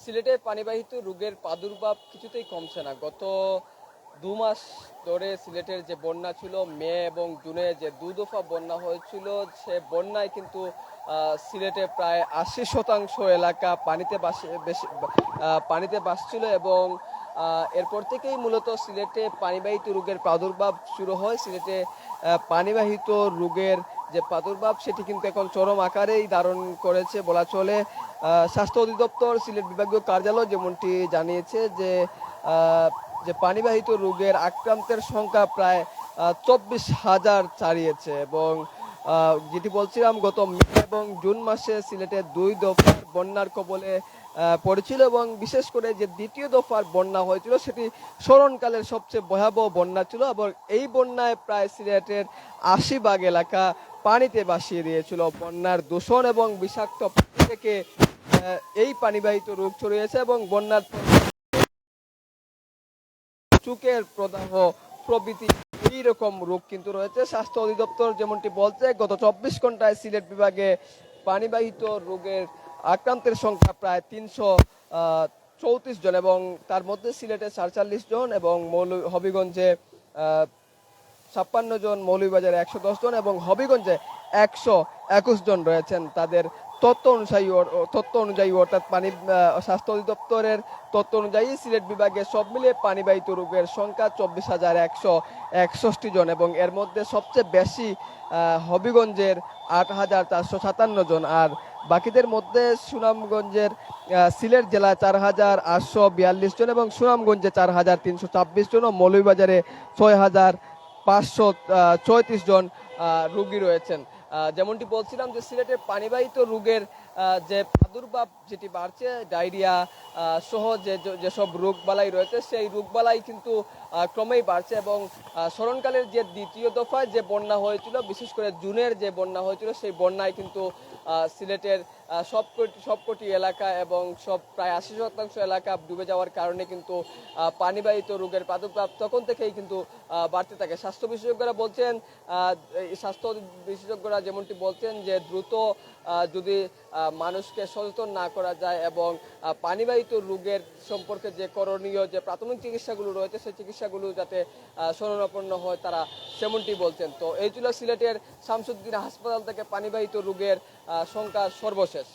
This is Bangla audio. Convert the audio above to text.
সিলেটে পানিবাহিত রোগের প্রাদুর্ভাব কিছুতেই কমছে না। গত 2 মাস ধরে সিলেটের যে বন্যা ছিল, মে এবং জুনে যে দফা বন্যা হয়েছিল, সে বন্যায় কিন্তু সিলেটে প্রায় 80% এলাকা পানিতে ভাসছিল এবং এরপর থেকেই মূলত সিলেটে পানিবাহিত রোগের প্রাদুর্ভাব শুরু হয়। সিলেটে পানিবাহিত রোগের যে প্রাদুর্ভাব সেটি কিন্তু এখন চরম আকারেই ধারণ করেছে বলা চলে। স্বাস্থ্য অধিদপ্তর সিলেট বিভাগীয় কার্যালয় যেমনটি জানিয়েছে যে যে পানিবাহিত রোগের আক্রান্তের সংখ্যা প্রায় 24,000 ছাড়িয়েছে এবং যেটি বলছিলাম, গত মে এবং জুন মাসে সিলেটে 2 দফার বন্যার কবলে পড়েছিল এবং বিশেষ করে যে দ্বিতীয় দফার বন্যা হয়েছিল সেটি স্মরণকালের সবচেয়ে ভয়াবহ বন্যা ছিল এবং এই বন্যায় প্রায় সিলেটের 80 ভাগ এলাকা পানিতে ভাসিয়ে দিয়েছিল। বন্যার দূষণ এবং বিষাক্ত পানি থেকে এই পানিবাহিত রোগ ছড়িয়েছে এবং বন্যার চুকের প্রদাহ প্রভৃতি এইরকম রোগ কিন্তু রয়েছে। স্বাস্থ্য অধিদপ্তর যেমনটি বলছে, গত 24 ঘন্টায় সিলেট বিভাগে পানিবাহিত রোগের আক্রান্তের সংখ্যা প্রায় 334 জন এবং তার মধ্যে সিলেটে 47 জন এবং হবিগঞ্জে 56 জন, মৌলভীবাজারে 110 জন এবং হবিগঞ্জে 121 জন রয়েছেন। তাদের তথ্য অনুযায়ী অর্থাৎ স্বাস্থ্য অধিদপ্তরের তথ্য অনুযায়ী সিলেট বিভাগে সব মিলিয়ে পানিবাহিত রোগের সংখ্যা 24,161 জন এবং এর মধ্যে সবচেয়ে বেশি হবিগঞ্জের 8,457 জন। আর বাকিদের মধ্যে সুনামগঞ্জের সিলেট জেলায় 4,842 জন এবং সুনামগঞ্জে 4,326 জন ও মৌলভীবাজারে 6,534 জন রোগী রয়েছেন। যেমনটি বলছিলাম যে সিলেটের পানিবাহিত রোগের যে প্রাদুর্ভাব যেটি বাড়ছে, ডায়রিয়া সহ যেসব রোগবালাই রয়েছে সেই রোগবালাই কিন্তু ক্রমেই বাড়ছে এবং স্মরণকালের যে দ্বিতীয় দফায় যে বন্যা হয়েছিল, বিশেষ করে জুনের যে বন্যা হয়েছিল, সেই বন্যায় কিন্তু সিলেটের সবকটি এলাকা এবং প্রায় 80% এলাকা ডুবে যাওয়ার কারণে কিন্তু পানিবাহিত রোগের প্রাদুর্ভাব তখন থেকেই কিন্তু বাড়তে থাকে। স্বাস্থ্য বিশেষজ্ঞরা যেমনটি বলছেন যে দ্রুত যদি মানুষকে সচেতন না করা যায় এবং পানিবাহিত রোগের সম্পর্কে যে করণীয় যে প্রাথমিক চিকিৎসাগুলো রয়েছে সেই চিকিৎসাগুলো যাতে শরণাপন্ন হয়, তারা সেমনটি বলছেন। তো এই ছিল সিলেটের শামসুদ্দিন হাসপাতাল থেকে পানিবাহিত রোগের সংখ্যা সর্বশেষ।